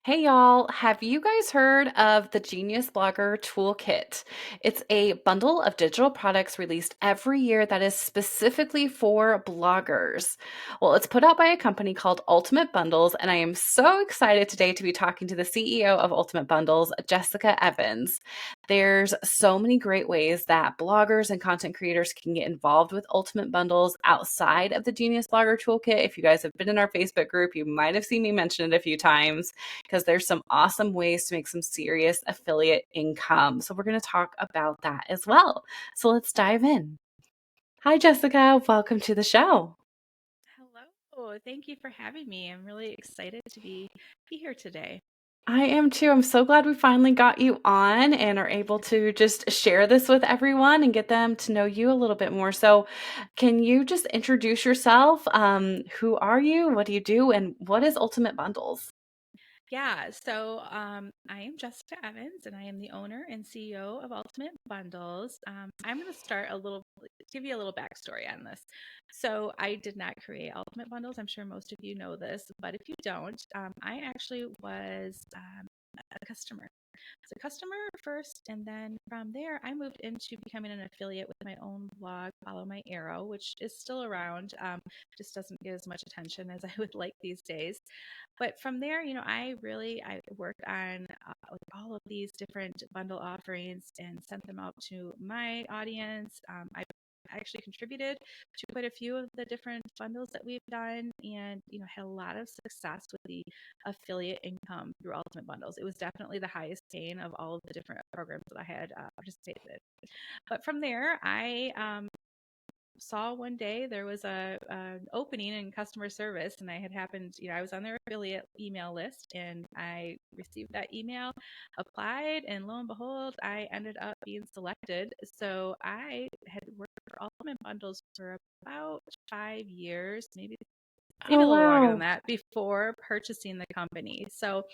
Hey y'all, have you guys heard of the Genius Blogger Toolkit? It's a bundle of digital products released every year that is specifically for bloggers. Well, it's put out by a company called Ultimate Bundles, and I am so excited today to be talking to the CEO of Ultimate Bundles, Jessica Evans. There's so many great ways that bloggers and content creators can get involved with Ultimate Bundles outside of the Genius Blogger Toolkit. If you guys have been in our Facebook group, you might have seen me mention it a few times because there's some awesome ways to make some serious affiliate income. So we're going to talk about that as well. So let's dive in. Hi, Jessica. Welcome to the show. Hello. Thank you for having me. I'm really excited to be here today. I am too. I'm so glad we finally got you on and are able to just share this with everyone and get them to know you a little bit more. So, can you just introduce yourself? Who are you? What do you do? And what is Ultimate Bundles? I am Jessica Evans, and I am the owner and CEO of Ultimate Bundles. I'm going to give you a little backstory on this. So, I did not create Ultimate Bundles. I'm sure most of you know this, but if you don't, I actually was a customer. As a customer first, and then from there, I moved into becoming an affiliate with my own blog, Follow My Arrow, which is still around, just doesn't get as much attention as I would like these days. But from there, I worked on like all of these different bundle offerings and sent them out to my audience. I actually contributed to quite a few of the different bundles that we've done, and had a lot of success with the affiliate income through Ultimate Bundles. It was definitely the highest gain of all of the different programs that I had participated in. But from there, I saw one day there was an opening in customer service, and I had happened, I was on their affiliate email list, and I received that email, applied, and lo and behold, I ended up being selected. So I had worked for Ultimate Bundles for about 5 years, maybe Oh, a little longer than wow. that, before purchasing the company. So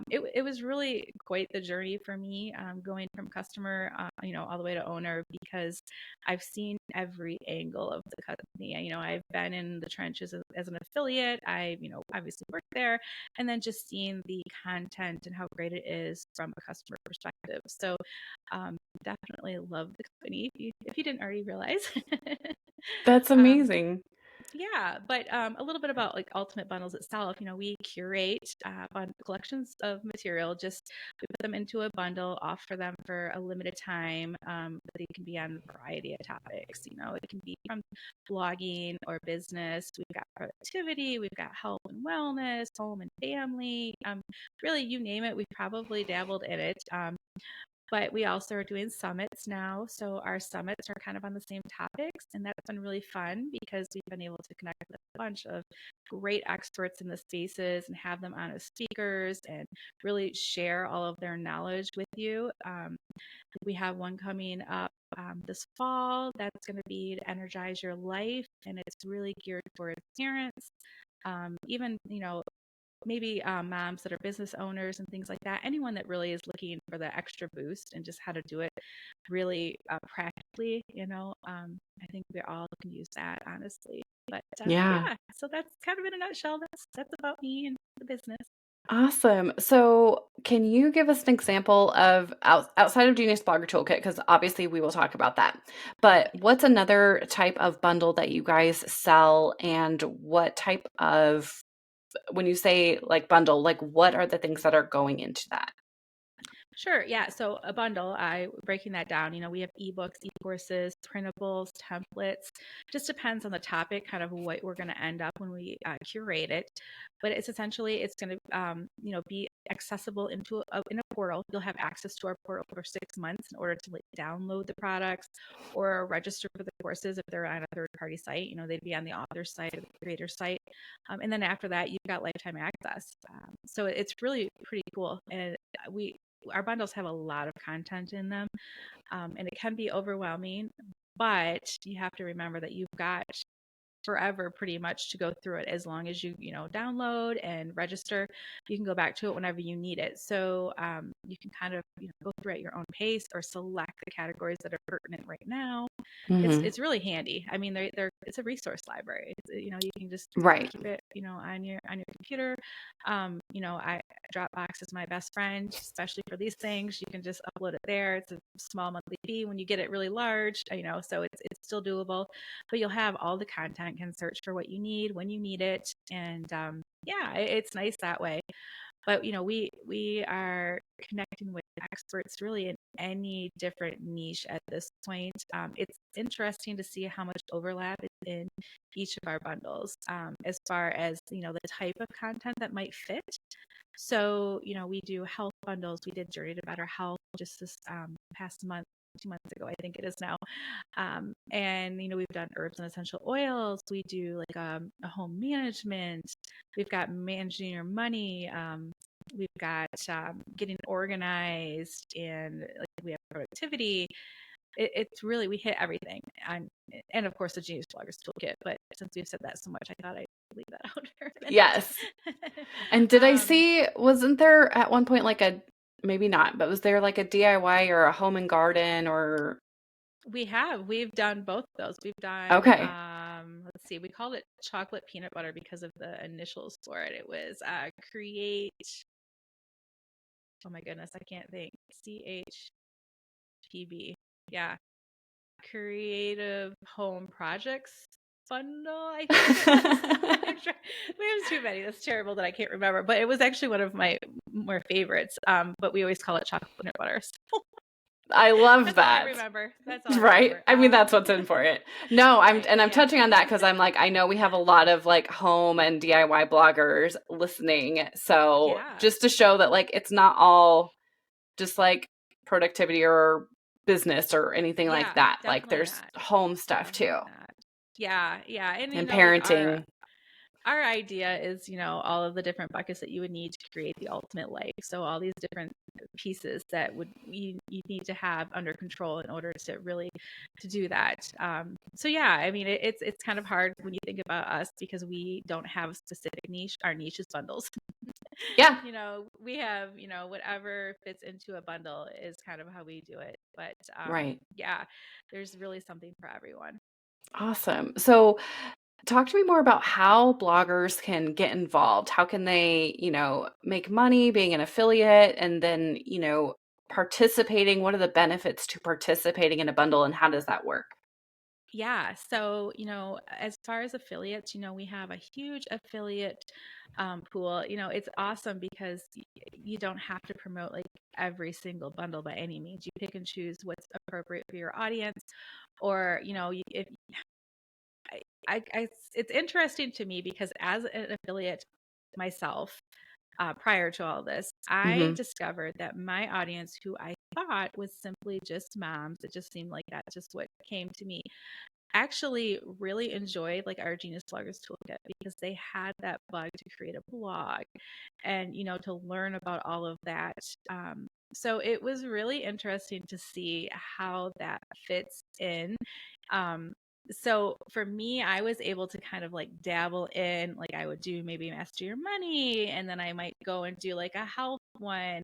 it was really quite the journey for me, going from customer, all the way to owner, because I've seen every angle of the company. I've been in the trenches as an affiliate. I, obviously worked there, and then just seeing the content and how great it is from a customer perspective. So, definitely love the company if you didn't already realize. That's um, amazing. yeah, but a little bit about like Ultimate Bundles itself. We curate collections of material. Just we put them into a bundle, offer them for a limited time. They can be on a variety of topics. It can be from blogging or business. We've got productivity. We've got health and wellness, home and family. Really, you name it, we've probably dabbled in it. But we also are doing summits now. So our summits are kind of on the same topics. And that's been really fun because we've been able to connect with a bunch of great experts in the spaces and have them on as speakers and really share all of their knowledge with you. We have one coming up this fall that's going to be to energize your life. And it's really geared towards parents, even, maybe moms that are business owners and things like that. Anyone that really is looking for the extra boost and just how to do it really practically, I think we all can use that, honestly. But Yeah. yeah, so that's kind of in a nutshell. That's about me and the business. Awesome. So, can you give us an example of outside of Genius Blogger Toolkit? Because obviously we will talk about that. But what's another type of bundle that you guys sell, and what type of, when you say like bundle, like what are the things that are going into that? Sure. Yeah. So a bundle, I breaking that down, we have ebooks, e-courses, printables, templates. Just depends on the topic, kind of what we're going to end up when we curate it. But it's going to, be accessible in a portal. You'll have access to our portal for 6 months in order to like download the products or register for the courses if they're on a third party site. They'd be on the author site or the creator site. And then after that, you've got lifetime access. So it's really pretty cool. And we our bundles have a lot of content in them, and it can be overwhelming, but you have to remember that you've got forever pretty much to go through it. As long as you download and register, you can go back to it whenever you need it. So you can kind of go through at your own pace or select the categories that are pertinent right now. Hmm. It's really handy. I mean, they're it's a resource library. You can just Right. keep it, on your computer. I Dropbox is my best friend, especially for these things. You can just upload it there. It's a small monthly fee. When you get it really large, so it's still doable. But you'll have all the content, can search for what you need when you need it, and yeah, it's nice that way. But we are connecting with experts really in any different niche at this point. It's interesting to see how much overlap is in each of our bundles, as far as the type of content that might fit. So we do health bundles. We did Journey to Better Health just this past month. 2 months ago, I think it is now. And we've done herbs and essential oils. We do like a home management. We've got managing your money. We've got getting organized, and like we have productivity. It's really, we hit everything. And of course the Genius Bloggers Toolkit. But since we've said that so much, I thought I'd leave that out for a Yes. minute. And did I see, wasn't there at one point like maybe not, but was there like a DIY or a home and garden or? We've done both of those. We've done, Okay. let's see, we called it chocolate peanut butter because of the initials for it. It was create, oh my goodness, I can't think. CHPB. Yeah. Creative Home Projects Bundle, I think it was. We have too many. That's terrible that I can't remember. But it was actually one of my more favorites. But we always call it chocolate peanut butter. So I love that's all I that. remember. That's all I Right? remember. I mean, that's what's important. No, Right. I'm Yeah. touching on that because I'm like, I know we have a lot of like home and DIY bloggers listening. So Yeah. just to show that like it's not all just like productivity or business or anything like Yeah. that. Like Definitely there's not. home stuff too Definitely not. Yeah. Yeah. And and like our parenting. our idea is, all of the different buckets that you would need to create the ultimate life. So all these different pieces that you need to have under control in order to really to do that. So yeah, I mean, it's kind of hard when you think about us because we don't have a specific niche. Our niche is bundles. Yeah, We have, whatever fits into a bundle is kind of how we do it. But right. yeah, there's really something for everyone. Awesome. So talk to me more about how bloggers can get involved. How can they, make money being an affiliate and then, participating? What are the benefits to participating in a bundle and how does that work? Yeah. So, as far as affiliates, we have a huge affiliate pool. It's awesome because you don't have to promote like every single bundle by any means. You pick and choose what's appropriate for your audience. Or, if it's interesting to me because as an affiliate myself, prior to all this, I Hmm. discovered that my audience, who I thought was simply just moms, it just seemed like that's just what came to me, actually really enjoyed like our Genius Bloggers Toolkit because they had that bug to create a blog and to learn about all of that. So it was really interesting to see how that fits in. So for me, I was able to kind of like dabble in, like I would do maybe Master Your Money, and then I might go and do like a health one.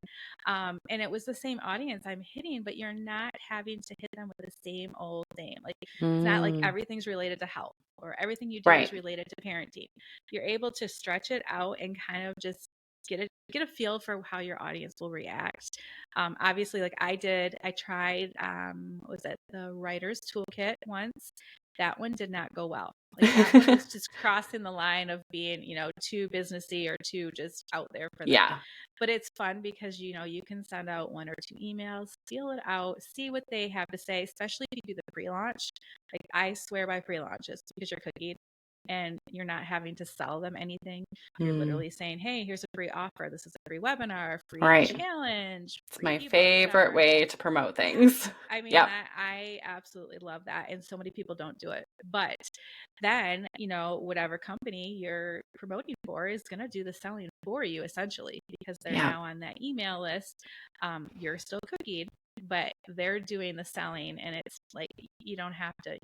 And it was the same audience I'm hitting, but you're not having to hit them with the same old same. Like it's not like Mm, everything's related to health or everything you do is right. related to parenting. You're able to stretch it out and kind of just get a feel for how your audience will react. Obviously, like I tried, what was it, the Writer's Toolkit once. That one did not go well. Like that one was just crossing the line of being, too businessy or too just out there for them. Yeah. But it's fun because you can send out one or two emails, feel it out, see what they have to say, especially if you do the pre-launch. Like I swear by pre-launches because you're cookied and you're not having to sell them anything. You're Mm, literally saying, hey, here's a free offer. This is a free webinar, free right. challenge, It's free my ebook. favorite way to promote Yeah. things. I mean, Yep. that I absolutely love that. And so many people don't do it. But then, whatever company you're promoting for is going to do the selling for you essentially because they're Yeah. now on that email list. You're still cookied, but they're doing the selling and it's like you don't have to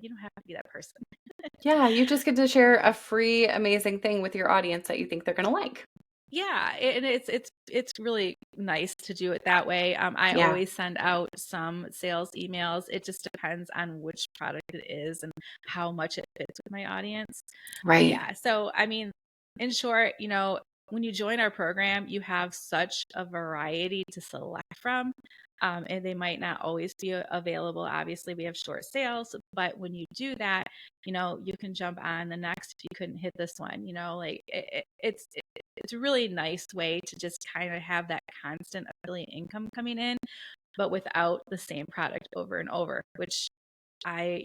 be that person. Yeah. You just get to share a um, free, amazing thing with your audience that you think they're going to like. Yeah, and it's really nice to do it that way. I Yeah. always send out some sales emails. It just depends on which product it is and how much it fits with my audience. But Right. yeah, so I mean, in short, when you join our program, you have such a variety to select from. And they might not always be available. Obviously, we have short sales, but when you do that, you can jump on the next if you couldn't hit this one. Like it's a really nice way to just kind of have that constant affiliate income coming in, but without the same product over and over, which my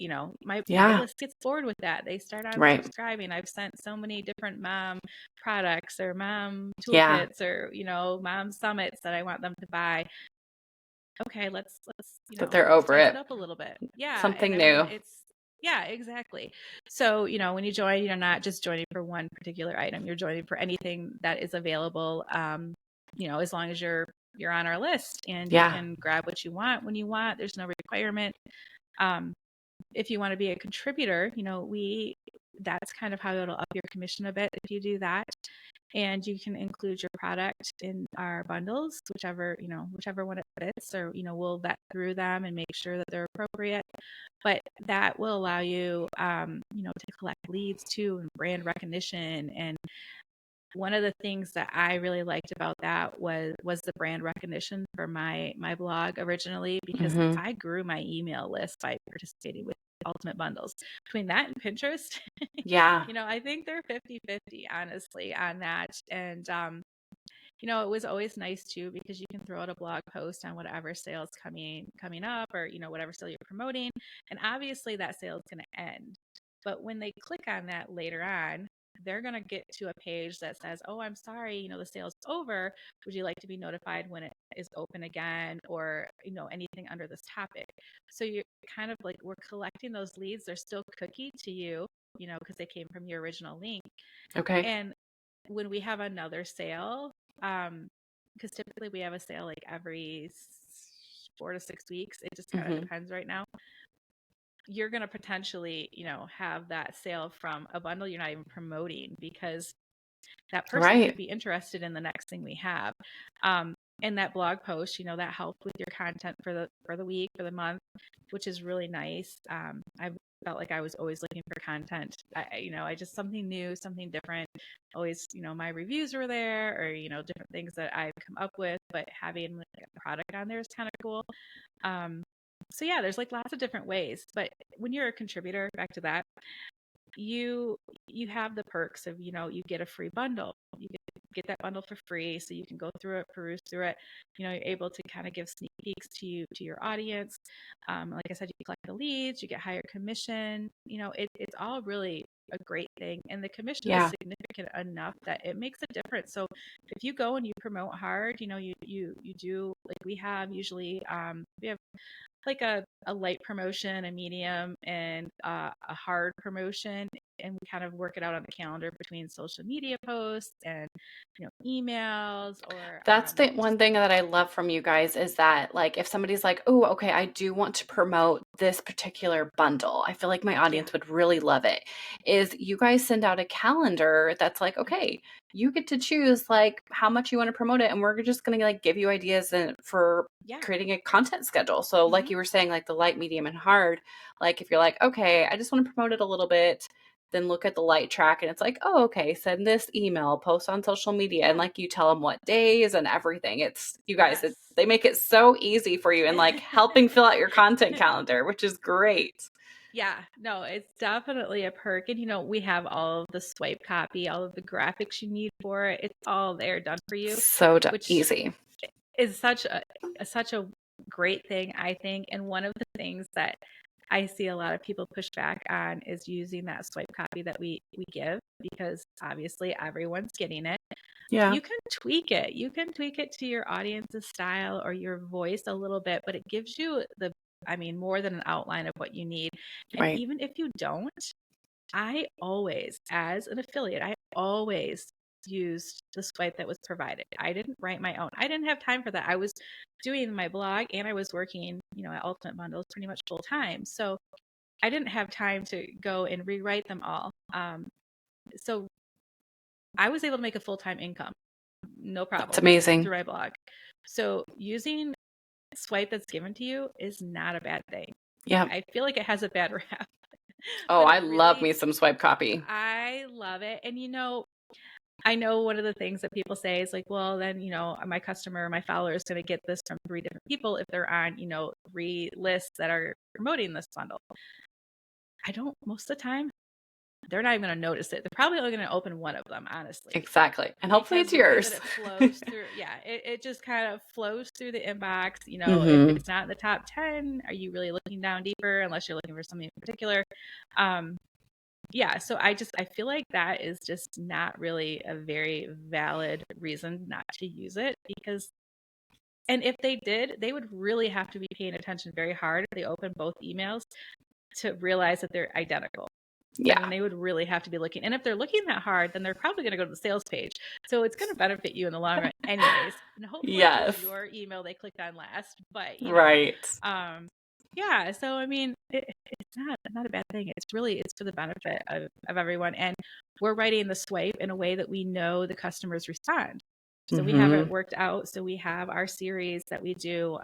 Yeah. list gets bored with that. They start on Right. subscribing. I've sent so many different mom products or mom Yeah. toolkits or, mom summits that I want them to buy. Okay, let's That they're over spice it it. up a little bit. Yeah, and Something I mean new. yeah, exactly. So, when you join, you're not just joining for one particular item. You're joining for anything that is available. As long as you're on our list and you Yeah. can grab what you want when you want. There's no requirement. Um, if you want to be a contributor, that's kind of how it'll up your commission a bit if you do that. And you can include your product in our bundles, whichever one it fits, or we'll vet through them and make sure that they're appropriate. But that will allow you, to collect leads too and brand recognition. And one of the things that I really liked about that was the brand recognition for my blog originally, because Hmm. I grew my email list by participating with Ultimate Bundles. Between that and Pinterest, Yeah. I think they're 50-50 honestly on that. And it was always nice too, because you can throw out a blog post on whatever sales coming up, or whatever sale you're promoting, and obviously that sale is going to end. But when they click on that later on, they're going to get to a page that says, "Oh, I'm sorry, the sale's over. Would you like to be notified when it is open again, or anything under this topic?" So you're kind of like, we're collecting those leads. They're still cookie to you, because they came from your original link. Okay. And when we have another sale, because typically we have a sale like every 4 to 6 weeks. It just kind of Hmm. depends right now. You're going to potentially, have that sale from a bundle you're not even promoting, because that person could Right. be interested in the next thing we have. Um, and that blog post, that helped with your content for the week, for the month, which is really nice. I felt like I was always looking for content. I just something new, something different. Always, my reviews were there, or different things that I've come up with. But having like a product on there is kind of cool. Um, so yeah, there's like lots of different ways. But when you're a contributor, back to that, you you have the perks of, you get a free bundle. You get that bundle for free, so you can go through it, peruse through it. You're able to kind of give sneak peeks to your audience. Like I said, you collect the leads, you get higher commission. It's all really a great thing, and the commission is Yeah. significant enough that it makes a difference. So if you go and you promote hard, you do, like we have usually, we have like a light promotion, a medium, and a hard promotion. And we kind of work it out on the calendar between social media posts and emails, or That's the just one thing that I love from you guys is that, like, if somebody's like, "Oh, okay, I do want to promote this particular bundle. I feel like my yeah, audience would really love it." Is you guys send out a calendar that's like, yep, "Okay, you get to choose like how much you want to promote it, and we're just going to like give you ideas and for yeah, creating a content schedule." So, like hmm, you were saying, like the light, medium, and hard. Like if you're like, "Okay, I just want to promote it a little bit." Then look at the light track and it's like, oh, okay, send this email, post on social media, and yeah, like you tell them what days and everything. It's you guys, yes. they make it so easy for you and like helping fill out your content calendar, which is great. Yeah, no, it's definitely a perk. And we have all of the swipe copy, all of the graphics you need for it. It's all there done for you, So which easy. is such a great thing, I think. And one of the things that I see a lot of people push back on is using that swipe copy that we give, because obviously everyone's getting it. Yeah. You can tweak it. You can tweak it to your audience's style or your voice a little bit, but it gives you more than an outline of what you need. And Right. even if you don't, I always, as an affiliate, I always used the swipe that was provided. I didn't write my own. I didn't have time for that. I was doing my blog and I was working, at Ultimate Bundles pretty much full time. So I didn't have time to go and rewrite them all. So I was able to make a full time income no That's problem, amazing. through my blog. So using swipe that's given to you is not a bad thing. Yep. I feel like it has a bad rap, Oh, but I it love really, me some swipe copy. I love it. And I know one of the things that people say is like, well, then, my customer, my follower is going to get this from three different people if they're on, three lists that are promoting this bundle. I don't, most of the time, they're not even going to notice it. They're probably only going to open one of them, honestly, Exactly. And hopefully because it's the way that yours. it flows through, yeah, it just kind of flows through the inbox. If Mm-hmm. it's not in the top 10, are you really looking down deeper unless you're looking for something in particular? Um, yeah, so I feel like that is just not really a very valid reason not to use it, because and if they did, they would really have to be paying attention very hard if they open both emails to realize that they're identical. I mean, Yeah. they would really have to be looking. And if they're looking that hard, then they're probably going to go to the sales page. So it's going to benefit you in the long run, anyways. And hopefully it was Yes. your email they clicked on last. But, Right. yeah. So, I mean, it's not a bad thing. It's for the benefit of everyone. And we're writing the swipe in a way that we know the customers respond. So we have it Mm-hmm. worked out. So we have our series that we do.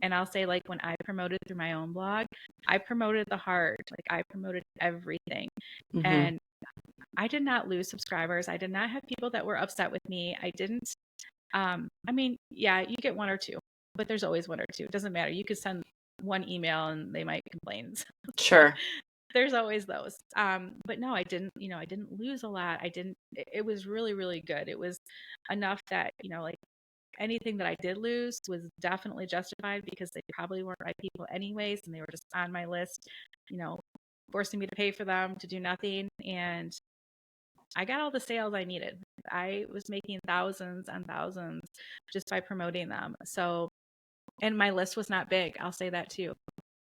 And I'll say, like, when I promoted through my own blog, I promoted the heart. Like, I promoted everything. Mm-hmm. And I did not lose subscribers. I did not have people that were upset with me. I didn't. I mean, yeah, you get one or two, but there's always one or two. It doesn't matter. You could send one email and they might complain. So Sure. there's always those. But no, I didn't, I didn't lose a lot. It was really, really good. It was enough that, like, anything that I did lose was definitely justified because they probably weren't right people anyways, and they were just on my list, you know, forcing me to pay for them to do nothing. And I got all the sales I needed. I was making thousands and thousands just by promoting them. So, and my list was not big. I'll say that too.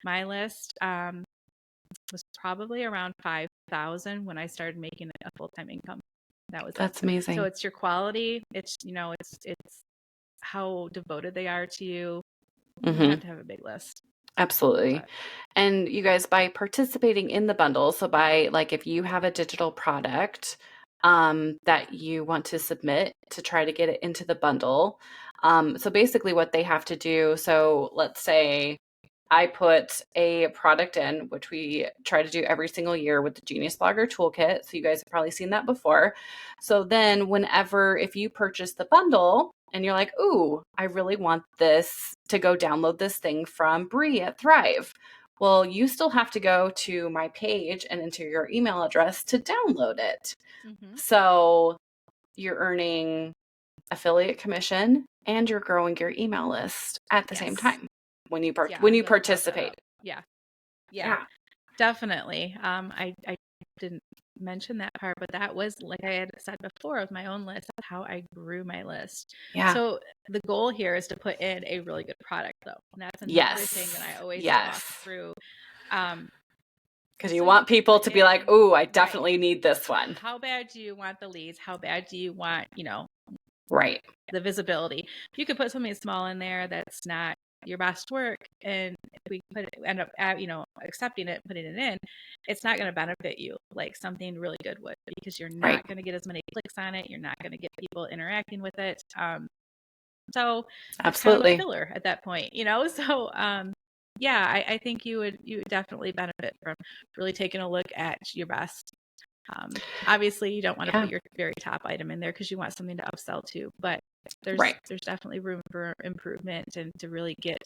My list was probably around 5,000 when I started making a full-time income. That was it. That's So amazing. it's your quality. It's how devoted they are to you. You don't Mm-hmm. have to have a big list. Absolutely. But And you guys, by participating in the bundle, so by like if you have a digital product that you want to submit to try to get it into the bundle, so basically what they have to do, so let's say I put a product in, which we try to do every single year with the Genius Blogger Toolkit. So you guys have probably seen that before. So then whenever, if you purchase the bundle and you're like, ooh, I really want this to go download this thing from Bree at Thrive. Well, you still have to go to my page and enter your email address to download it. mm-hmm. So you're earning affiliate commission and you're growing your email list at the same Yes. time when you Yeah, when I'm you glad you brought that participate. up. Yeah. Yeah, Yeah. definitely. I didn't mention that part, but that was, like I had said before, of my own list, how I grew my list. Yeah. So the goal here is to put in a really good product, though. And that's another thing that I Yes. always talk Yes. through. Um, Because you so you want can people put to be like, in, "Ooh, I right, definitely need this one." how bad do you want the leads? How bad do you want, Right. the visibility? You could put something small in there that's not your best work, and if we end up accepting it, putting it in, it's not going to benefit you like something really good would, because you're Right. not going to get as many clicks on it. You're not going to get people interacting with it. So it's kind of a Absolutely. filler at that point. So yeah, I think you would definitely benefit from really taking a look at your best. Obviously, you don't want to Yeah. put your very top item in there because you want something to upsell to, but there's Right. there's definitely room for improvement and to really get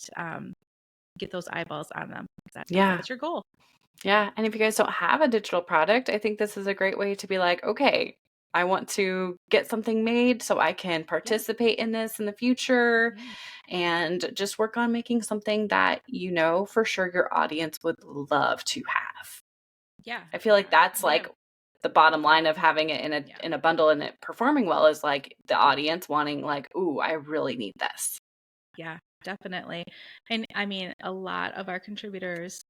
those eyeballs on them. Yeah. That's your goal. Yeah. And if you guys don't have a digital product, I think this is a great way to be like, okay, I want to get something made so I can Yeah. participate in this in the future Yeah. and just work on making something that you know for sure your audience would love to have. Yeah. I feel like that's We like have. the bottom line of having it in a Yeah. in a bundle and it performing well is like the audience wanting like, "Ooh, I really need this." Yeah, definitely. And I mean, a lot of our contributors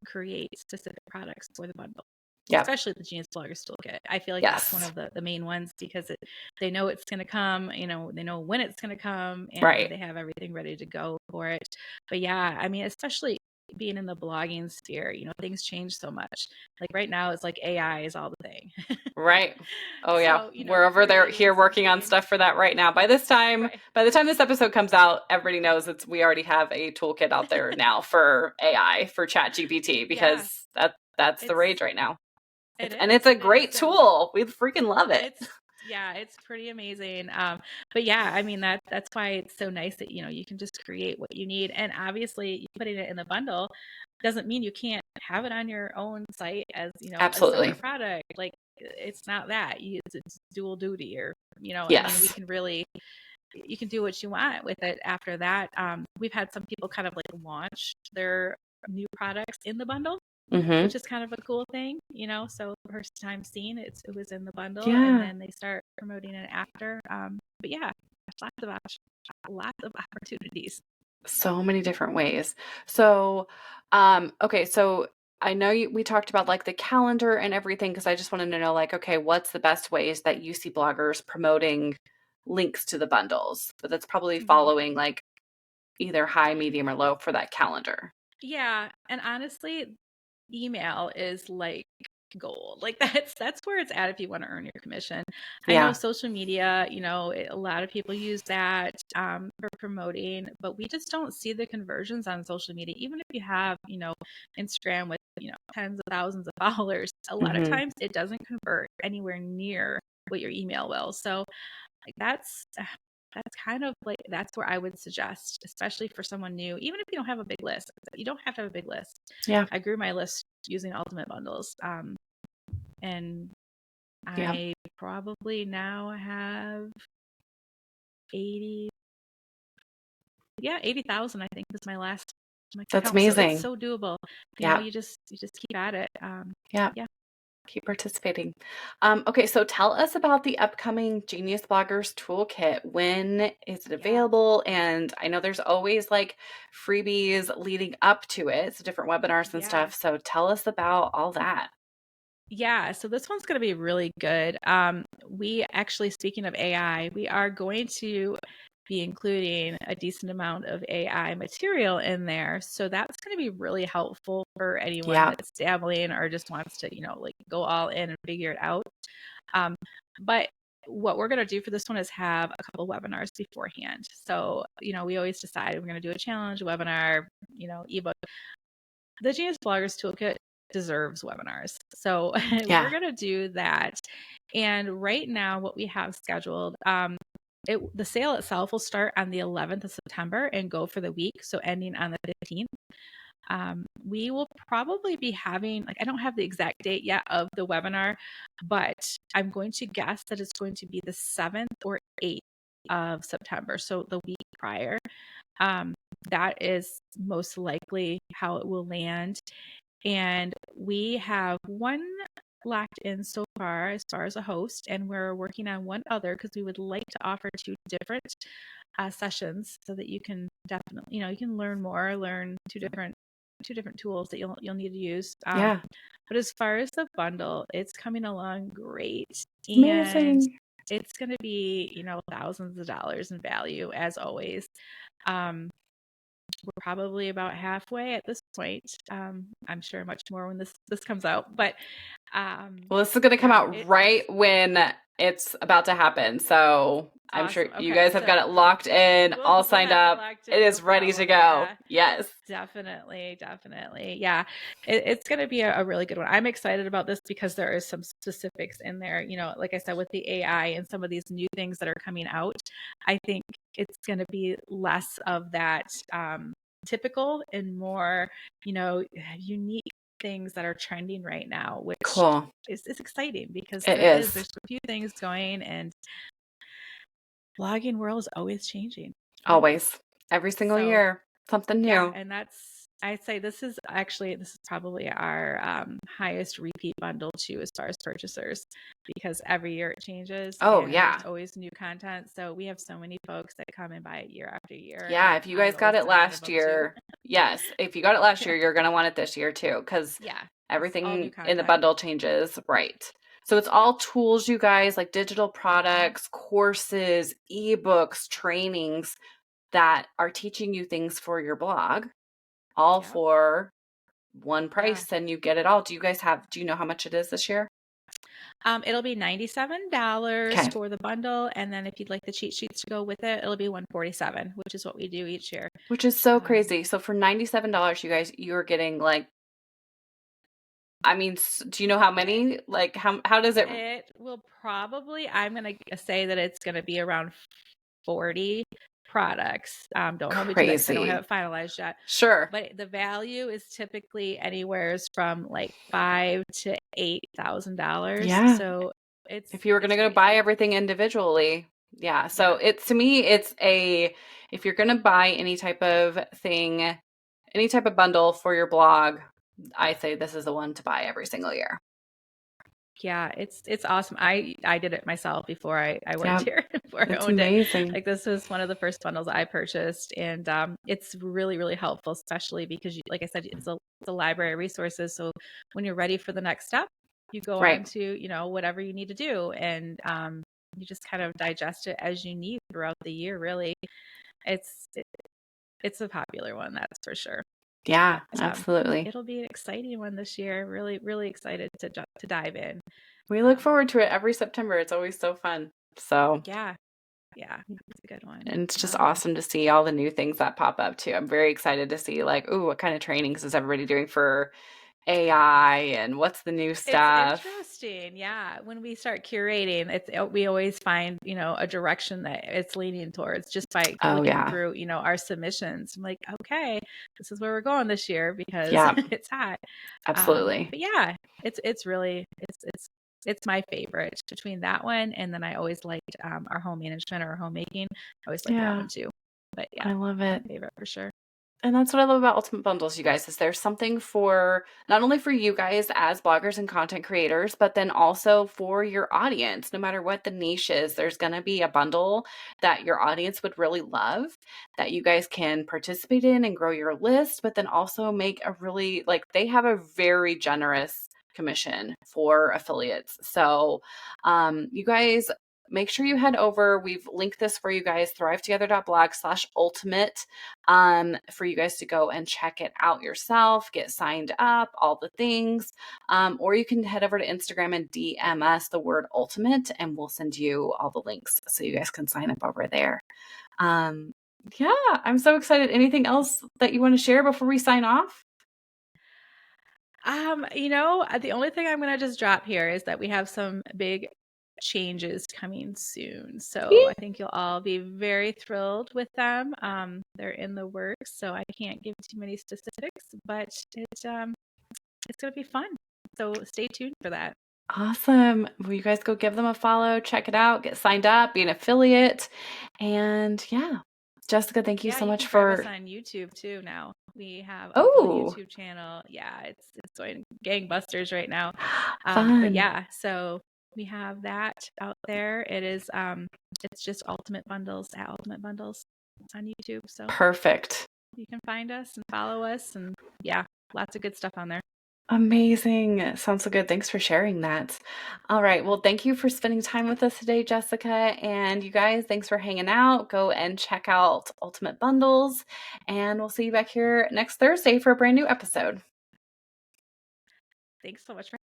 create specific products for the bundle, Yep. especially the Genius Bloggers Toolkit. I feel like that's one Yes. of the main ones because they know it's going to come, they know when it's going to come, and Right. they have everything ready to go for it. But yeah, I mean, especially being in the blogging sphere, things change so much. Like right now, it's like AI is all the thing. Right. Oh yeah. So, We're over there creating here working on something, stuff for that right now. right? By the time this episode comes out, everybody knows we already have a toolkit out there now for AI, for Chat GPT, Yeah, because that's the rage it's right now. it It's is. a It is. great So tool. We freaking love it. it's yeah, it's pretty amazing. But yeah, I mean that's why it's so nice that you can just create what you need, and obviously putting it in the bundle doesn't mean you can't have it on your own site as a Absolutely. separate product. Like it's not that it's dual duty, or I mean we Yes. can really you can do what you want with it after that. We've had some people kind of like launch their new products in the bundle, Mm-hmm. which is kind of a cool thing. So first time seen, it was in the bundle, and Yeah. then they start promoting it after. But yeah, lots of opportunities. So many different ways. So, okay, so I know we talked about like the calendar and everything because I just wanted to know like, okay, what's the best ways that you see bloggers promoting links to the bundles? But that's probably Hmm. following like either high, medium, or low for that calendar. Yeah, and honestly, email is like gold. Like that's where it's at if you want to earn your commission. I know Yeah. social media, a lot of people use that for promoting, but we just don't see the conversions on social media. Even if you have, Instagram with, tens of thousands of followers, a lot of Mm-hmm. times it doesn't convert anywhere near what your email will. So like that's kind of like that's where I would suggest, especially for someone new, even if you don't have a big list. You don't have to have a big list. Yeah. I grew my list using Ultimate Bundles, and Yeah. I probably now have 80, yeah, 80,000. I think is my That's count. So it's amazing. so doable. Yeah. You just keep at it. Yeah. Yeah, Keep participating. Okay, so tell us about the upcoming Genius Bloggers Toolkit. When is it yeah, available? And I know there's always like freebies leading up to it, so different webinars and yeah. stuff. So tell us about all that. Yeah, so this one's going to be really good. We actually, speaking of AI, we are going to be including a decent amount of AI material in there. So that's going to be really helpful for anyone Yeah. that's dabbling or just wants to, like go all in and figure it out. Um, but what we're going to do for this one is have a couple webinars beforehand. So, we always decide we're going to do a challenge, a webinar, ebook. The Genius Bloggers Toolkit deserves webinars. So we're Yeah. going to do that. And right now, what we have scheduled, the sale itself will start on the 11th of September and go for the week, so ending on the 15th. We will probably be having, like, I don't have the exact date yet of the webinar, but I'm going to guess that it's going to be the 7th or 8th of September, so the week prior. Um, that is most likely how it will land. And we have one locked in so far as a host, and we're working on one other because we would like to offer two different sessions so that you can definitely, you can learn two different tools that you'll need to use. Yeah. But as far as the bundle, it's coming along great, and Amazing. it's going to be thousands of dollars in value as always. Um, we're probably about halfway at this point. I'm sure much more when this comes out, but Well, this is going to come yeah, out it's right when it's about to happen. So I'm sure awesome. you Okay, guys have got so it locked in, all we'll signed have it up. locked It in, no is ready to problem. go. Yeah, Yes. definitely, definitely. Yeah, it's going to be a really good one. I'm excited about this because there is some specifics in there. Like I said, with the AI and some of these new things that are coming out, I think it's going to be less of that typical and more, unique things that are trending right now, which Cool. is exciting because It is. there's a few things going, and blogging world is always changing, always. Always. Every single So year. Something yeah, new. and I'd say this is probably our highest repeat bundle too as far as purchasers, because every year it changes Oh, and there's yeah. always new content. So we have so many folks that come and buy it year after year, Yeah. and If you I guys got always it demand of last them too. year, yes. If you got it last Yeah, year, you're going to want it this year too, because yeah, it's all new everything in the content. bundle changes. Right. So it's Yep. all tools, you guys, like digital Hmm. products, courses, ebooks, trainings that are teaching you things for your blog, all Yep. for one Yeah. price and you get it all. Do you know how much it is this year? It'll be $97 Okay. for the bundle, and then if you'd like the cheat sheets to go with it, it'll be 147, which is what we do each year. Which is so Um, crazy. So for $97, you guys, you're getting like, I mean, do you know how many? Like, how does it? it will probably, I'm gonna say that it's gonna be around 40 products. Don't hold me to that because I don't have Crazy. it finalized yet. Sure. But the value is typically anywhere from like $5,000 to $8,000. Yeah. So If you were going to it's go buy crazy. everything individually. Yeah. So Yeah. it's to me, if you're going to buy any type of thing, any type of bundle for your blog, I say this is the one to buy every single year. Yeah, it's awesome. I did it myself before I worked Yeah. here, before I It's owned it. amazing. Like this was one of the first bundles I purchased, and it's really really helpful, especially because like I said, it's a library of resources. So when you're ready for the next step, you go on Right. to whatever you need to do, and you just kind of digest it as you need throughout the year. Really, it's it, it's a popular one, that's for sure. Yeah, But absolutely. it'll be an exciting one this year. Really really excited to dive in. We look Um, forward to it every September. It's always so fun. So, Yeah, yeah, it's a good one. and it's just awesome to see all the new things that pop up too. I'm very excited to see like, ooh, what kind of trainings is everybody doing for AI and what's the new It's stuff? interesting, yeah. When we start curating, we always find, a direction that it's leaning towards just by Oh looking yeah. through, our submissions. I'm like, okay, this is where we're going this year because Yeah, it's hot. absolutely. But yeah, it's really it's my favorite between that one and then I always liked our home management or our homemaking. I always liked that Yeah, one too. But yeah, I love my it. favorite for sure. And that's what I love about Ultimate Bundles, you guys, is there's something for not only for you guys as bloggers and content creators, but then also for your audience. No matter what the niche is, there's going to be a bundle that your audience would really love that you guys can participate in and grow your list, but then also make a really, like, they have a very generous commission for affiliates. So, you guys, make sure you head over. We've linked this for you guys, thrivetogether.blog/ultimate, for you guys to go and check it out yourself, get signed up, all the things. Or you can head over to Instagram and DM us the word ultimate, and we'll send you all the links so you guys can sign up over there. Um, yeah, I'm so excited. Anything else that you want to share before we sign off? The only thing I'm gonna just drop here is that we have some big changes coming soon. So I think you'll all be very thrilled with them. They're in the works, so I can't give too many specifics, but it's gonna be fun. So stay tuned for that. Awesome. Will you guys go give them a follow, check it out, get signed up, be an affiliate. And yeah, Jessica, thank you Yeah, so you much can grab us for. on YouTube too now. We have a full Oh, YouTube channel. Yeah, it's going gangbusters right now. But fun. yeah, so we have that out there. It's just Ultimate Bundles at Ultimate Bundles. It's on YouTube, so Perfect. you can find us and follow us and yeah, lots of good stuff on there. Amazing. Sounds so good. Thanks for sharing that. All right. Well, thank you for spending time with us today, Jessica. And you guys, thanks for hanging out. Go and check out Ultimate Bundles. And we'll see you back here next Thursday for a brand new episode. Thanks so much for